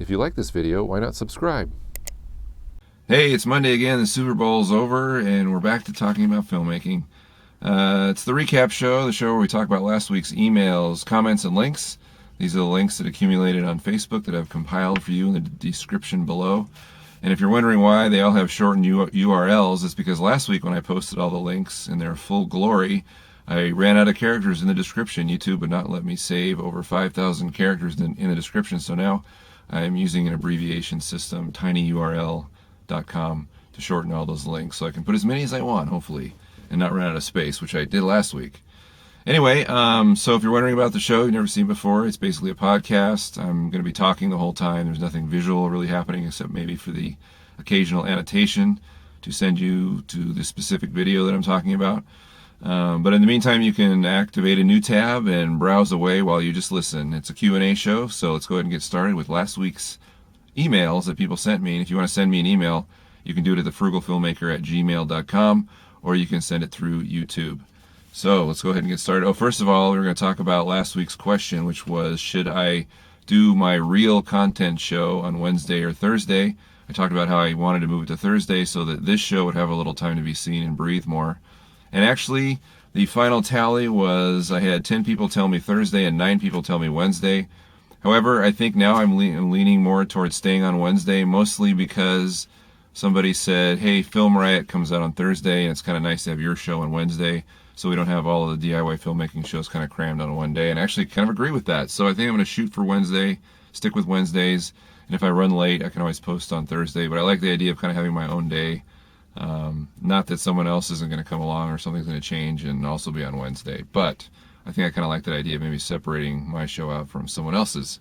If you like this video, why not subscribe? Hey, it's Monday again. The Super Bowl's over, and we're back to talking about filmmaking. It's the recap show, the show where we talk about last week's emails, comments, and links. These are the links that accumulated on Facebook that I've compiled for you in the description below. And if you're wondering why they all have shortened URLs, it's because last week when I posted all the links in their full glory, I ran out of characters in the description. YouTube would not let me save over 5,000 characters in the description, so now I'm using an abbreviation system, tinyurl.com, to shorten all those links so I can put as many as I want, hopefully, and not run out of space, which I did last week. Anyway, so if you're wondering about the show you've never seen before, it's basically a podcast. I'm going to be talking the whole time. There's nothing visual really happening except maybe for the occasional annotation to send you to the specific video that I'm talking about. But in the meantime, you can activate a new tab and browse away while you just listen. It's a Q&A show, so let's go ahead and get started with last week's emails that people sent me. And if you want to send me an email, you can do it at thefrugalfilmmaker@gmail.com, or you can send it through YouTube. So let's go ahead and get started. Oh, first of all, we're going to talk about last week's question, which was, should I do my real content show on Wednesday or Thursday? I talked about how I wanted to move it to Thursday so that this show would have a little time to be seen and breathe more. And actually, the final tally was I had 10 people tell me Thursday and 9 people tell me Wednesday. However, I think now I'm leaning more towards staying on Wednesday, mostly because somebody said, hey, Film Riot comes out on Thursday, and it's kind of nice to have your show on Wednesday, so we don't have all of the DIY filmmaking shows kind of crammed on one day. And I actually kind of agree with that. So I think I'm going to shoot for Wednesday, stick with Wednesdays, and if I run late, I can always post on Thursday. But I like the idea of kind of having my own day. Not that someone else isn't going to come along or something's going to change and also be on Wednesday, but I think I kind of like that idea of maybe separating my show out from someone else's.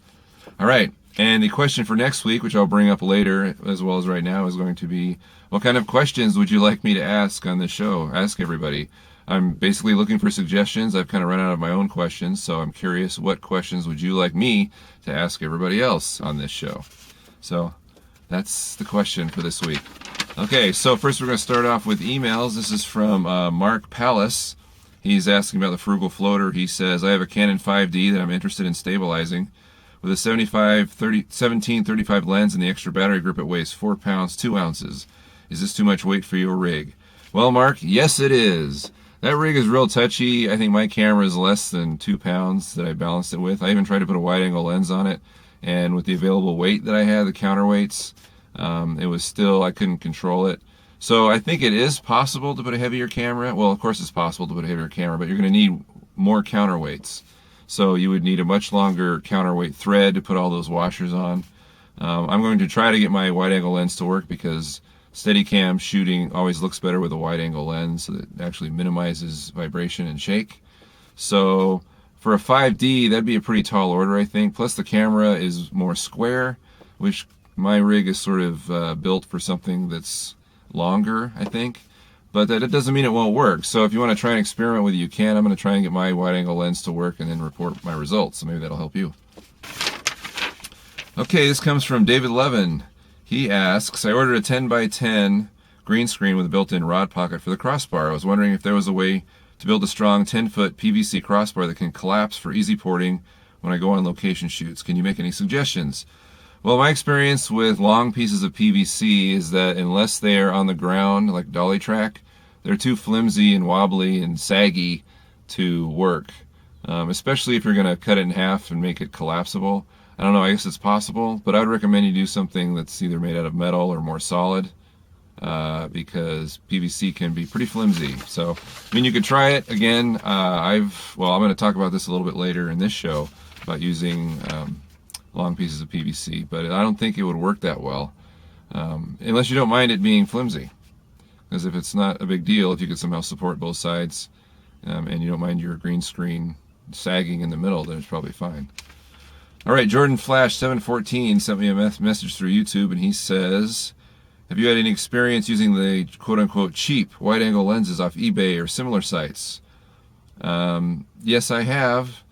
All right, and the question for next week, which I'll bring up later as well as right now, is going to be, what kind of questions would you like me to ask on this show? Ask everybody. I'm basically looking for suggestions. I've kind of run out of my own questions, so I'm curious, what questions would you like me to ask everybody else on this show? So that's the question for this week. Okay, so first we're going to start off with emails. This is from Mark Pallas. He's asking about the Frugal floater. He says, I have a Canon 5D that I'm interested in stabilizing. With a 17-35 lens and the extra battery grip, it weighs 4 pounds, 2 ounces. Is this too much weight for your rig? Well, Mark, yes it is. That rig is real touchy. I think my camera is less than 2 pounds that I balanced it with. I even tried to put a wide-angle lens on it, and with the available weight that I had, the counterweights, it was still, I couldn't control it. So I think it is possible to put a heavier camera. Well, of course it's possible to put a heavier camera, but you're going to need more counterweights. So you would need a much longer counterweight thread to put all those washers on. I'm going to try to get my wide-angle lens to work because steadicam shooting always looks better with a wide-angle lens, so that it actually minimizes vibration and shake. So for a 5D, that'd be a pretty tall order, I think. Plus the camera is more square, which my rig is sort of built for something that's longer, I think. But that doesn't mean it won't work. So if you want to try and experiment with it, you can. I'm going to try and get my wide-angle lens to work and then report my results. So maybe that'll help you. Okay, this comes from David Levin. He asks, I ordered a 10x10 green screen with a built-in rod pocket for the crossbar. I was wondering if there was a way to build a strong 10-foot PVC crossbar that can collapse for easy porting when I go on location shoots. Can you make any suggestions? Well, my experience with long pieces of PVC is that unless they are on the ground, like dolly track, they're too flimsy and wobbly and saggy to work, especially if you're going to cut it in half and make it collapsible. I don't know, I guess it's possible, but I would recommend you do something that's either made out of metal or more solid, because PVC can be pretty flimsy. So, I mean, you could try it. Again, I'm going to talk about this a little bit later in this show, about using long pieces of PVC, but I don't think it would work that well, unless you don't mind it being flimsy. Because if it's not a big deal, if you could somehow support both sides, and you don't mind your green screen sagging in the middle, then it's probably fine. All right, Jordan Flash 714 sent me a message through YouTube, and he says, have you had any experience using the quote-unquote cheap wide-angle lenses off eBay or similar sites? Yes, I have.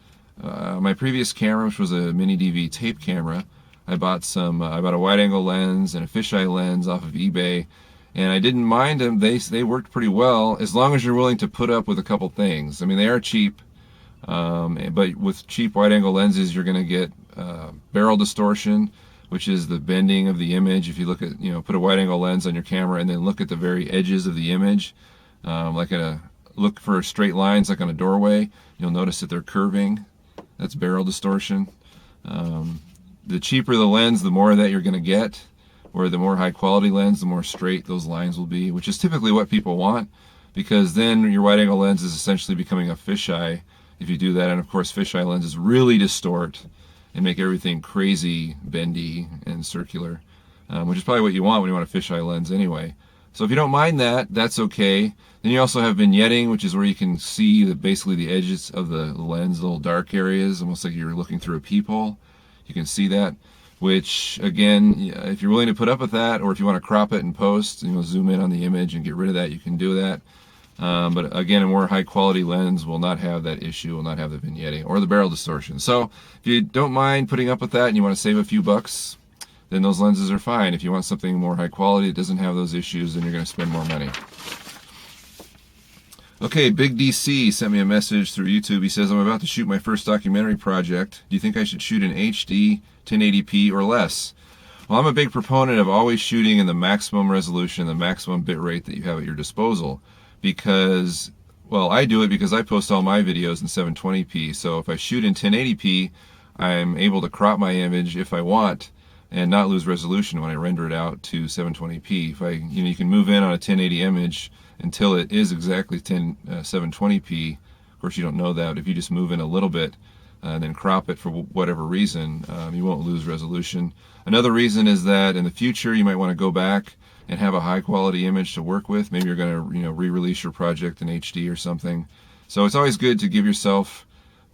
My previous camera, which was a mini DV tape camera, I bought a wide-angle lens and a fisheye lens off of eBay, and I didn't mind them. They worked pretty well, as long as you're willing to put up with a couple things. I mean, they are cheap, but with cheap wide-angle lenses, you're going to get barrel distortion, which is the bending of the image. If you look at, put a wide-angle lens on your camera and then look at the very edges of the image, look for straight lines like on a doorway, you'll notice that they're curving. That's barrel distortion. The cheaper the lens, the more of that you're going to get, or the more high-quality lens, the more straight those lines will be, which is typically what people want, because then your wide-angle lens is essentially becoming a fisheye if you do that. And of course, fisheye lenses really distort and make everything crazy, bendy, and circular, which is probably what you want when you want a fisheye lens anyway. So if you don't mind that, that's okay. Then you also have vignetting, which is where you can see basically the edges of the lens, little dark areas, almost like you're looking through a peephole. You can see that, which again, if you're willing to put up with that, or if you want to crop it in post, zoom in on the image and get rid of that, you can do that. But again, a more high quality lens will not have that issue, will not have the vignetting or the barrel distortion. So if you don't mind putting up with that and you want to save a few bucks, then those lenses are fine. If you want something more high quality that doesn't have those issues, then you're going to spend more money. Okay, BigDC sent me a message through YouTube. He says, I'm about to shoot my first documentary project. Do you think I should shoot in HD, 1080p, or less? Well, I'm a big proponent of always shooting in the maximum resolution, the maximum bit rate that you have at your disposal. Because, well, I do it because I post all my videos in 720p. So if I shoot in 1080p, I'm able to crop my image if I want and not lose resolution when I render it out to 720p. If you can move in on a 1080 image until it is exactly 720p. Of course, you don't know that. If you just move in a little bit and then crop it for whatever reason, you won't lose resolution. Another reason is that in the future you might want to go back and have a high quality image to work with. Maybe you're going to re-release your project in HD or something. So it's always good to give yourself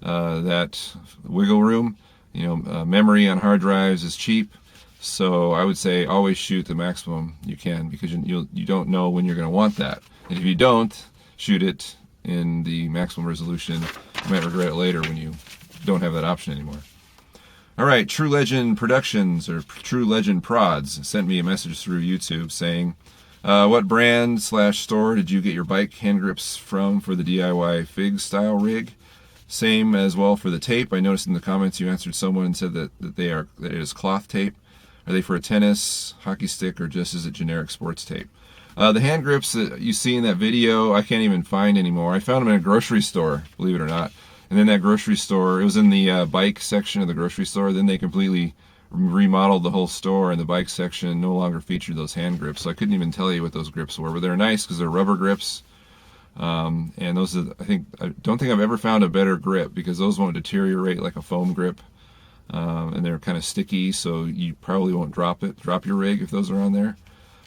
that wiggle room. Memory on hard drives is cheap. So I would say always shoot the maximum you can, because you don't know when you're going to want that. And if you don't shoot it in the maximum resolution, you might regret it later when you don't have that option anymore. All right, True Legend Productions, or True Legend Prods, sent me a message through YouTube saying, what brand/store did you get your bike hand grips from for the DIY Fig style rig? Same as well for the tape. I noticed in the comments you answered someone and said that it is cloth tape. Are they for a tennis, hockey stick, or just is it generic sports tape? The hand grips that you see in that video, I can't even find anymore. I found them in a grocery store, believe it or not. And then that grocery store, it was in the bike section of the grocery store. Then they completely remodeled the whole store, and the bike section no longer featured those hand grips. So I couldn't even tell you what those grips were. But they're nice because they're rubber grips. And those are, I don't think I've ever found a better grip, because those won't deteriorate like a foam grip. And they're kind of sticky, so you probably won't drop your rig if those are on there.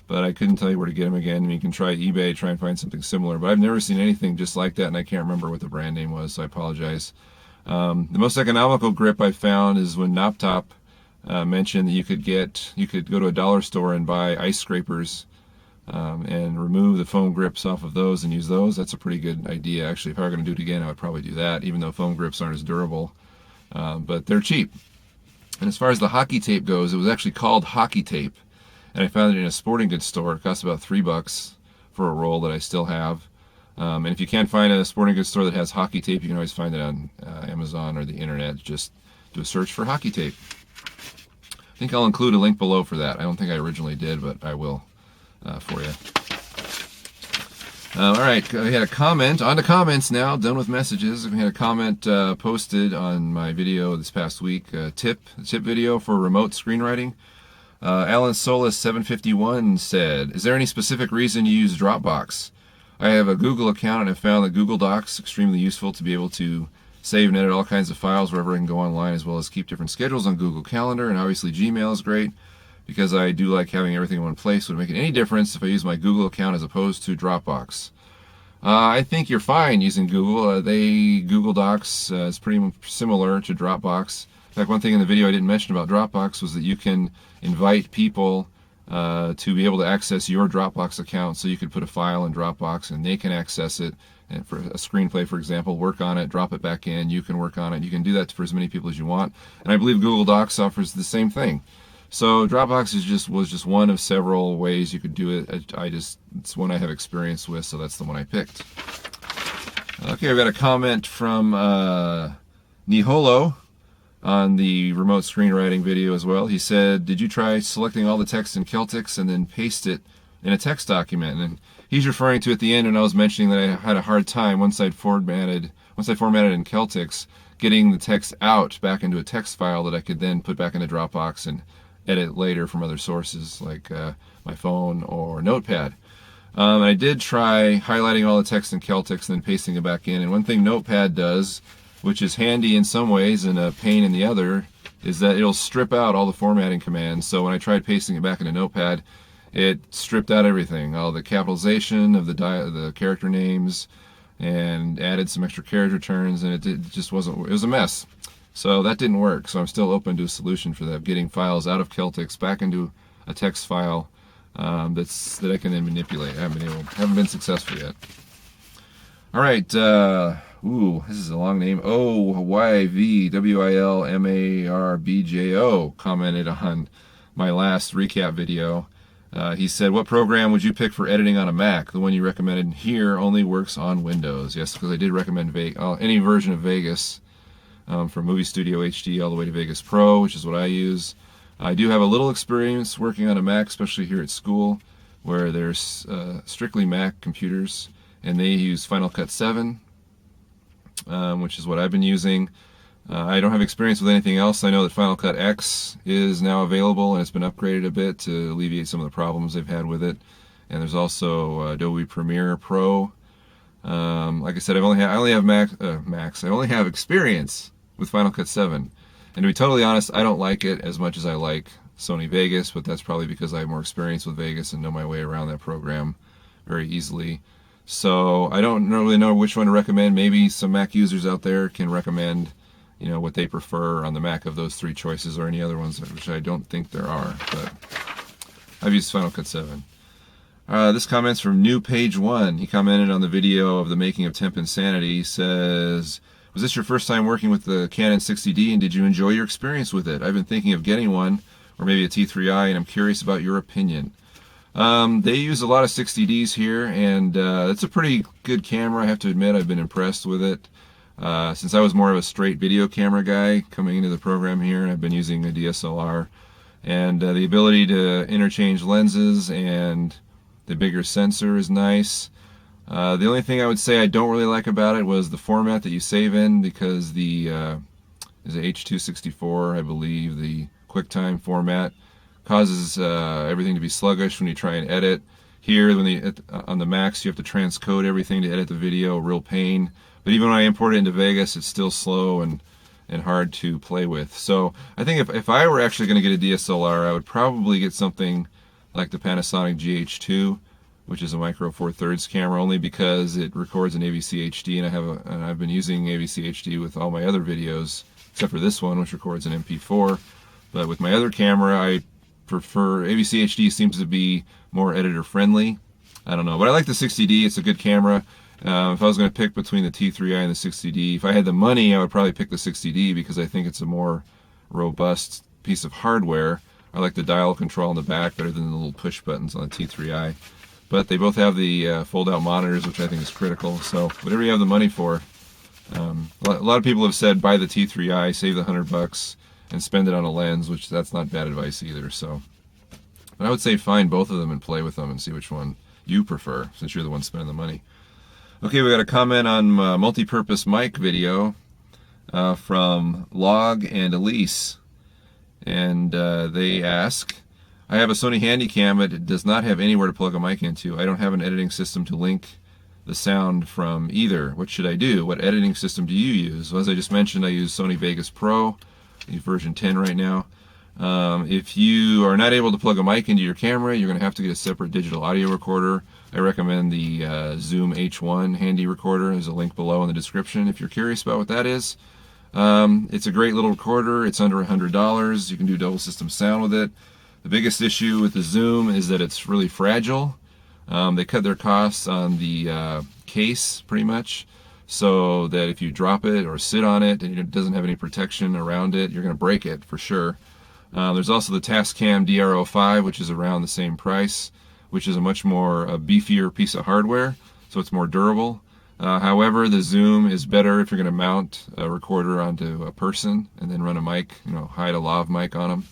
But I couldn't tell you where to get them again. I mean, you can try eBay, try and find something similar, but I've never seen anything just like that, and I can't remember what the brand name was, so I apologize. The most economical grip I found is when NopTop mentioned that you could go to a dollar store and buy ice scrapers and remove the foam grips off of those and use those. That's a pretty good idea. Actually, if I were going to do it again, I would probably do that, even though foam grips aren't as durable. But they're cheap. And as far as the hockey tape goes, it was actually called Hockey Tape, and I found it in a sporting goods store. It cost about $3 for a roll that I still have. And if you can't find a sporting goods store that has hockey tape, you can always find it on Amazon or the internet. Just do a search for hockey tape. I think I'll include a link below for that. I don't think I originally did, but I will for you. All right, I had a comment. On to comments now. Done with messages. We had a comment posted on my video this past week. Tip video for remote screenwriting. Alan Solis 751 said, "Is there any specific reason you use Dropbox? I have a Google account and have found that Google Docs extremely useful to be able to save and edit all kinds of files wherever I can go online, as well as keep different schedules on Google Calendar. And obviously Gmail is great, because I do like having everything in one place. Would it make any difference if I use my Google account as opposed to Dropbox?" I think you're fine using Google. Google Docs is pretty similar to Dropbox. In fact, one thing in the video I didn't mention about Dropbox was that you can invite people to be able to access your Dropbox account. So you could put a file in Dropbox and they can access it. And for a screenplay, for example, work on it, drop it back in. You can work on it. You can do that for as many people as you want. And I believe Google Docs offers the same thing. So Dropbox was just one of several ways you could do it. It's one I have experience with, so that's the one I picked. Okay, I've got a comment from Niholo. on the remote screenwriting video as well. He said, did you try selecting all the text in Celtics and then paste it in a text document? And he's referring to at the end when I was mentioning that I had a hard time once I formatted in Celtics, getting the text out back into a text file that I could then put back into Dropbox and edit later from other sources like my phone or Notepad. I did try highlighting all the text in Celtics and then pasting it back in. And one thing Notepad does, which is handy in some ways and a pain in the other, is that it'll strip out all the formatting commands. So when I tried pasting it back into Notepad, it stripped out everything, all the capitalization of the character names, and added some extra character turns, and it just wasn't. It was a mess. So that didn't work. So I'm still open to a solution for that, getting files out of Celtics back into a text file that I can then manipulate. I haven't been successful yet. All right. This is a long name. OYVWILMARBJO commented on my last recap video. He said, what program would you pick for editing on a Mac? The one you recommended here only works on Windows. Yes, because I did recommend any version of Vegas, from Movie Studio HD all the way to Vegas Pro, which is what I use. I do have a little experience working on a Mac, especially here at school, where there's strictly Mac computers, and they use Final Cut 7, which is what I've been using. I don't have experience with anything else. I know that Final Cut X is now available, and it's been upgraded a bit to alleviate some of the problems they've had with it. And there's also Adobe Premiere Pro. Like I said, I only have experience with Final Cut 7. And to be totally honest, I don't like it as much as I like Sony Vegas, but that's probably because I have more experience with Vegas and know my way around that program very easily. So I don't really know which one to recommend. Maybe some Mac users out there can recommend, what they prefer on the Mac of those three choices, or any other ones, which I don't think there are, but I've used Final Cut 7. This comment's from New Page 1. He commented on the video of the making of Temp Insanity. He says, was this your first time working with the Canon 60D, and did you enjoy your experience with it? I've been thinking of getting one, or maybe a T3i, and I'm curious about your opinion. They use a lot of 60Ds here, and it's a pretty good camera. I have to admit, I've been impressed with it. Since I was more of a straight video camera guy coming into the program here, I've been using a DSLR, and the ability to interchange lenses and the bigger sensor is nice. The only thing I would say I don't really like about it was the format that you save in, because the is it H.264, I believe, the QuickTime format causes everything to be sluggish when you try and edit. Here, on the Macs, you have to transcode everything to edit the video, real pain. But even when I import it into Vegas, it's still slow and hard to play with. So I think if I were actually going to get a DSLR, I would probably get something like the Panasonic GH2, which is a micro 4/3 camera, only because it records in AVC HD, and I've been using AVC HD with all my other videos, except for this one, which records in MP4. But with my other camera, I prefer AVC HD. Seems to be more editor friendly. I don't know, but I like the 60D. It's a good camera. If I was going to pick between the T3i and the 60D, if I had the money, I would probably pick the 60D, because I think it's a more robust piece of hardware. I like the dial control on the back better than the little push buttons on the T3i. But they both have the fold-out monitors, which I think is critical. So whatever you have the money for. A lot of people have said buy the T3i, save the $100, and spend it on a lens, which that's not bad advice either. So, but I would say find both of them and play with them and see which one you prefer, since you're the one spending the money. Okay, we got a comment on MultiPurpose Mic video from Log and Elise, and they ask, I have a Sony Handy Cam, but it does not have anywhere to plug a mic into. I don't have an editing system to link the sound from either. What should I do? What editing system do you use? Well, as I just mentioned, I use Sony Vegas Pro, I use version 10 right now. If you are not able to plug a mic into your camera, you're going to have to get a separate digital audio recorder. I recommend the Zoom H1 handy recorder. There's a link below in the description if you're curious about what that is. It's a great little recorder. It's under $100. You can do double system sound with it. The biggest issue with the Zoom is that it's really fragile. They cut their costs on the case pretty much, so that if you drop it or sit on it and it doesn't have any protection around it, you're going to break it for sure. There's also the Tascam DR-05, which is around the same price, which is a much more beefier piece of hardware, so it's more durable. However, the zoom is better if you're going to mount a recorder onto a person and then run a mic, hide a lav mic on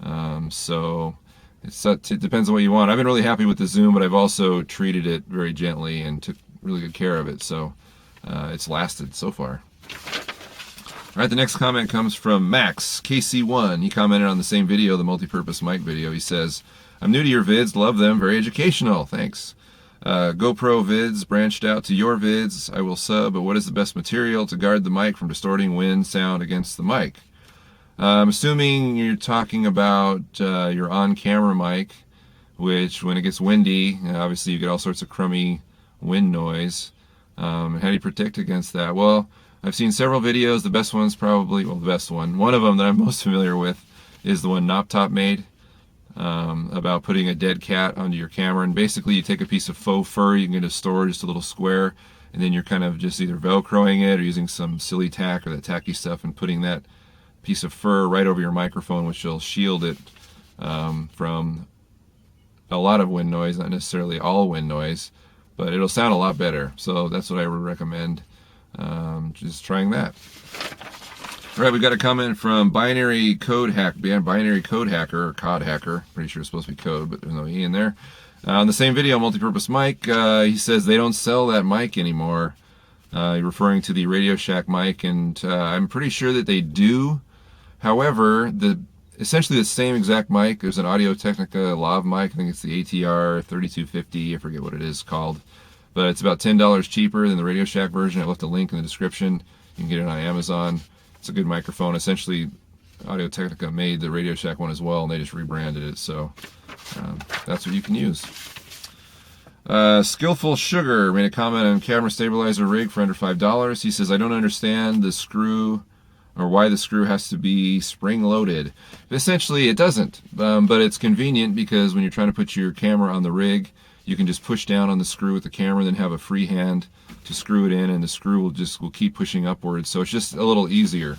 them. So it depends on what you want. I've been really happy with the zoom, but I've also treated it very gently and took really good care of it. So it's lasted so far. All right, the next comment comes from Max, KC1. He commented on the same video, the multi-purpose mic video. He says, I'm new to your vids, love them, very educational, thanks. GoPro vids branched out to your vids, I will sub, but what is the best material to guard the mic from distorting wind sound against the mic? I'm assuming you're talking about your on-camera mic, which when it gets windy, obviously you get all sorts of crummy wind noise. And how do you protect against that? Well, I've seen several videos. The best one's probably, well, the best one of them that I'm most familiar with is the one Knoptop made about putting a dead cat onto your camera. And basically you take a piece of faux fur, you can get a store, just a little square, and then you're kind of just either Velcroing it or using some silly tack or that tacky stuff and putting that piece of fur right over your microphone, which will shield it from a lot of wind noise, not necessarily all wind noise, but it'll sound a lot better. So that's what I would recommend. Just trying that. All right, we got a comment from Binary Code Hacker, or Cod Hacker. Pretty sure it's supposed to be code, but there's no E in there. On the same video, multi-purpose mic, he says they don't sell that mic anymore. Referring to the Radio Shack mic, and I'm pretty sure that they do. However, essentially the same exact mic. There's an Audio-Technica lav mic. I think it's the ATR-3350. I forget what it is called. But it's about $10 cheaper than the Radio Shack version. I left a link in the description. You can get it on Amazon. It's a good microphone. Essentially, Audio-Technica made the Radio Shack one as well, and they just rebranded it. So that's what you can use. Skillful Sugar made a comment on camera stabilizer rig for under $5. He says, I don't understand the screw or why the screw has to be spring-loaded. Essentially, it doesn't, but it's convenient because when you're trying to put your camera on the rig, you can just push down on the screw with the camera and then have a free hand to screw it in, and the screw will keep pushing upwards, so it's just a little easier.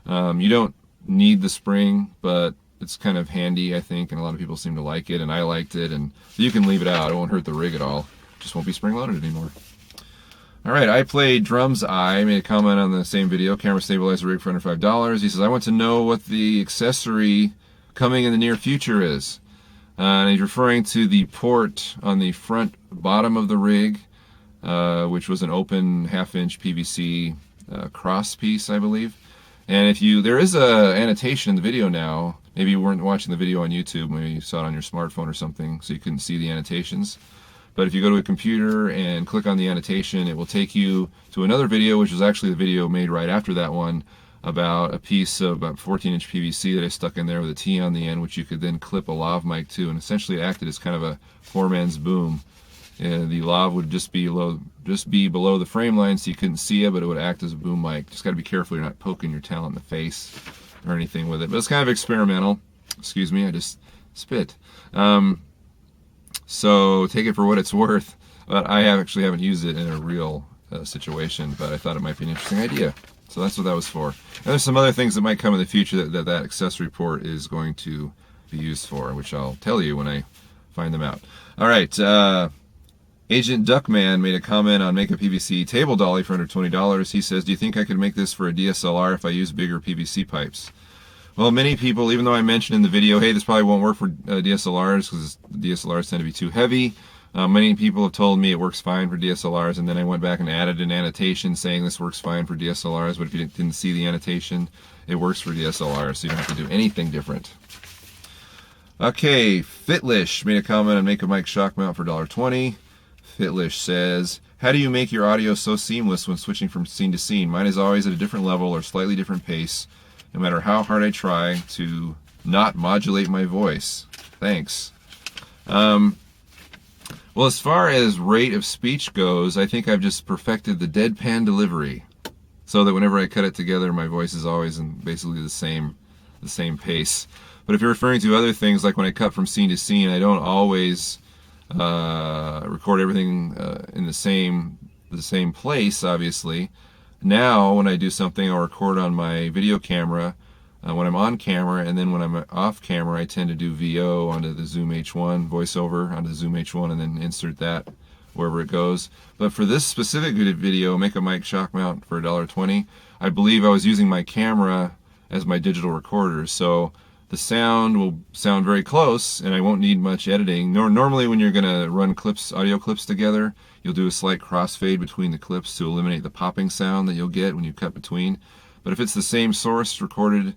You don't need the spring, but it's kind of handy, I think, and a lot of people seem to like it, and I liked it, and you can leave it out. It won't hurt the rig at all. It just won't be spring-loaded anymore. All right, I played Drums Eye, made a comment on the same video, camera stabilizer rig for under $5. He says, I want to know what the accessory coming in the near future is. And he's referring to the port on the front bottom of the rig, which was an open half-inch PVC cross piece, I believe. And there is a annotation in the video now. Maybe you weren't watching the video on YouTube, maybe you saw it on your smartphone or something, so you couldn't see the annotations. But if you go to a computer and click on the annotation, it will take you to another video, which was actually the video made right after that one, about a piece of about 14-inch PVC that I stuck in there with a T on the end, which you could then clip a lav mic to, and essentially it acted as kind of a four-man's boom. And the lav would just be below the frame line, so you couldn't see it, but it would act as a boom mic. Just got to be careful you're not poking your talent in the face or anything with it. But it's kind of experimental. Excuse me, I just spit. So take it for what it's worth. But I actually haven't used it in a real situation, but I thought it might be an interesting idea. So that's what that was for. And there's some other things that might come in the future that accessory port is going to be used for, which I'll tell you when I find them out. All right, Agent Duckman made a comment on Make a PVC Table Dolly for under $20. He says, do you think I could make this for a DSLR if I use bigger PVC pipes? Well, many people, even though I mentioned in the video, hey, this probably won't work for DSLRs because DSLRs tend to be too heavy. Many people have told me it works fine for DSLRs, and then I went back and added an annotation saying this works fine for DSLRs, but if you didn't see the annotation, it works for DSLRs, so you don't have to do anything different. Okay, Fitlish made a comment on Make a Mic shock mount for $1.20. Fitlish says, how do you make your audio so seamless when switching from scene to scene? Mine is always at a different level or slightly different pace, no matter how hard I try to not modulate my voice. Thanks. Well, as far as rate of speech goes, I think I've just perfected the deadpan delivery, so that whenever I cut it together, my voice is always in basically the same pace. But if you're referring to other things, like when I cut from scene to scene, I don't always record everything in the same place, obviously. Now, when I do something, I'll record on my video camera when I'm on camera, and then when I'm off camera, I tend to do VO onto the Zoom H1, voiceover onto the Zoom H1, and then insert that wherever it goes. But for this specific video, make a mic shock mount for $1.20, I believe I was using my camera as my digital recorder, so the sound will sound very close and I won't need much editing. Normally when you're going to run audio clips together, you'll do a slight crossfade between the clips to eliminate the popping sound that you'll get when you cut between. But if it's the same source recorded,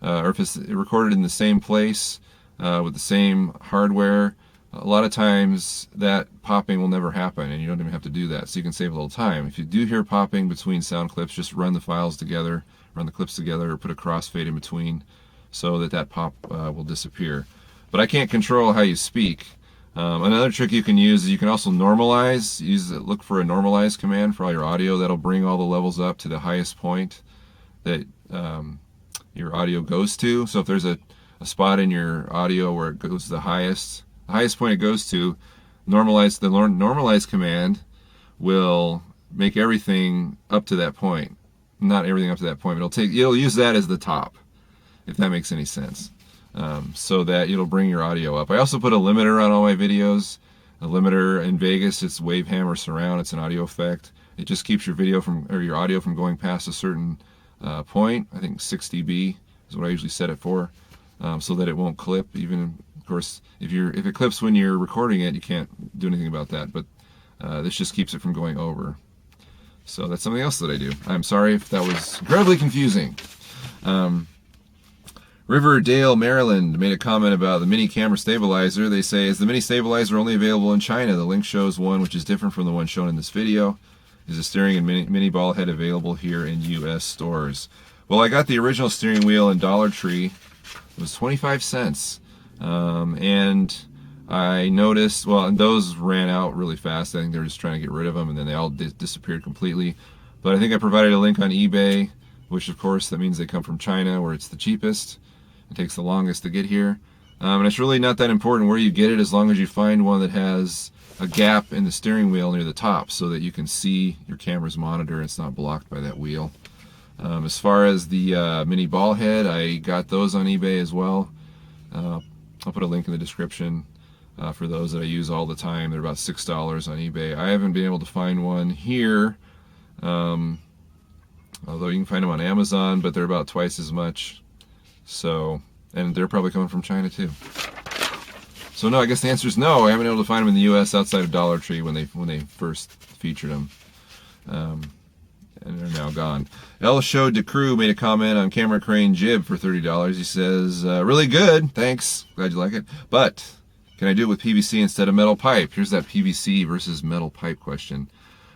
or if it's recorded in the same place with the same hardware, a lot of times that popping will never happen and you don't even have to do that, so you can save a little time. If you do hear popping between sound clips, just run the files together, run the clips together, or put a crossfade in between so that pop will disappear. But I can't control how you speak. Another trick you can use is you can also normalize. Look for a normalize command for all your audio. That'll bring all the levels up to the highest point that your audio goes to. So if there's a spot in your audio where it goes to the highest point it goes to, the normalize command will make everything up to that point. Not everything up to that point, but it'll use that as the top, if that makes any sense. So that it'll bring your audio up. I also put a limiter on all my videos. A limiter in Vegas, it's Wavehammer Surround. It's an audio effect. It just keeps your your audio from going past a certain point. I think 6 dB is what I usually set it for, so that it won't clip. Even, of course, if it clips when you're recording it, you can't do anything about that. But this just keeps it from going over. So that's something else that I do. I'm sorry if that was incredibly confusing. Riverdale, Maryland made a comment about the mini camera stabilizer. They say, is the mini stabilizer only available in China? The link shows one which is different from the one shown in this video. Is the steering and mini ball head available here in U.S. stores? Well, I got the original steering wheel in Dollar Tree. It was 25 cents. And I noticed, well, and those ran out really fast. I think they were just trying to get rid of them, and then they all disappeared completely. But I think I provided a link on eBay, which of course that means they come from China, where it's the cheapest. It takes the longest to get here. And it's really not that important where you get it, as long as you find one that has a gap in the steering wheel near the top so that you can see your camera's monitor and it's not blocked by that wheel. As far as the mini ball head, I got those on eBay as well. I'll put a link in the description for those that I use all the time. They're about $6 on eBay. I haven't been able to find one here, although you can find them on Amazon, but they're about twice as much. So, and they're probably coming from China too. So no, I guess the answer is no. I haven't been able to find them in the U.S. outside of Dollar Tree when they first featured them, and they're now gone. El Show DeCrew made a comment on camera crane jib for $30. He says, "Really good, thanks. Glad you like it. But can I do it with PVC instead of metal pipe?" Here's that PVC versus metal pipe question.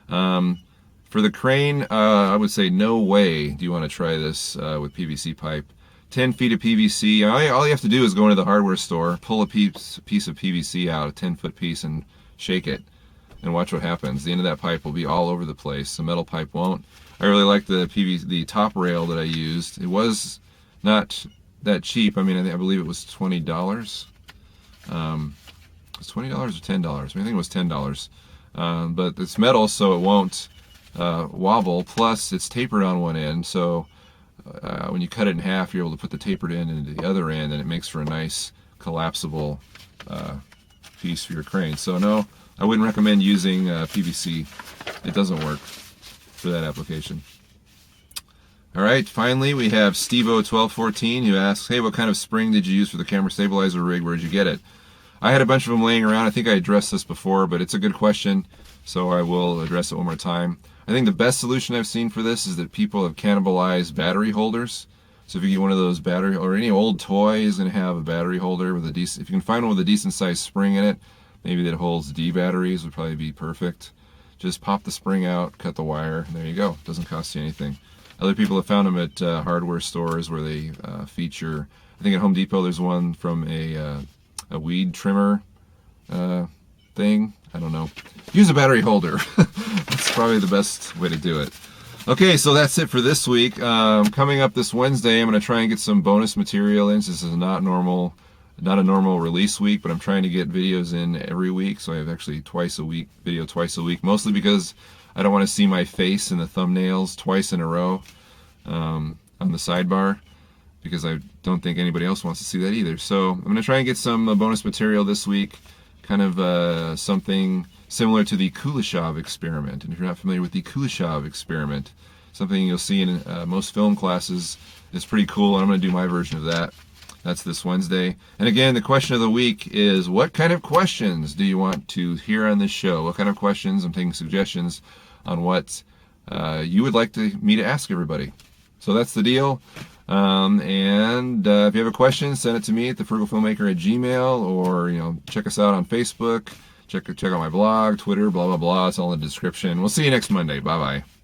For the crane, I would say no way do you want to try this with PVC pipe. 10 feet of PVC, all you have to do is go into the hardware store, pull a piece of PVC out, a 10-foot piece, and shake it, and watch what happens. The end of that pipe will be all over the place. The metal pipe won't. I really like the top rail that I used. It was not that cheap. I mean, I believe it was $20. It was $20 or $10? I think it was $10. But it's metal, so it won't wobble. Plus, it's tapered on one end, so when you cut it in half, you're able to put the tapered end into the other end, and it makes for a nice collapsible piece for your crane. So no, I wouldn't recommend using PVC. It doesn't work for that application. All right, finally we have Stevo1214 who asks, "Hey, what kind of spring did you use for the camera stabilizer rig? Where did you get it?" I had a bunch of them laying around. I think I addressed this before, but it's a good question, so I will address it one more time. I think the best solution I've seen for this is that people have cannibalized battery holders. So if you get one of those battery, or any old toy is going to have a battery holder with a decent, if you can find one with a decent sized spring in it, maybe that holds D batteries would probably be perfect. Just pop the spring out, cut the wire, and there you go. Doesn't cost you anything. Other people have found them at hardware stores where they feature, I think at Home Depot there's one from a weed trimmer thing. I don't know. Use a battery holder. That's probably the best way to do it. Okay, so that's it for this week. Coming up this Wednesday, I'm going to try and get some bonus material in. This is not a normal release week, but I'm trying to get videos in every week. So I have actually video twice a week, mostly because I don't want to see my face in the thumbnails twice in a row on the sidebar, because I don't think anybody else wants to see that either. So I'm going to try and get some bonus material this week. kind of something similar to the Kuleshov experiment. And if you're not familiar with the Kuleshov experiment, something you'll see in most film classes is pretty cool, and I'm going to do my version of that. That's this Wednesday. And again, the question of the week is, what kind of questions do you want to hear on this show? What kind of questions? I'm taking suggestions on what you would like me to ask everybody. So that's the deal. And if you have a question, send it to me at thefrugalfilmmaker@gmail.com, or check us out on Facebook. Check out my blog, Twitter, blah blah blah. It's all in the description. We'll see you next Monday. Bye bye.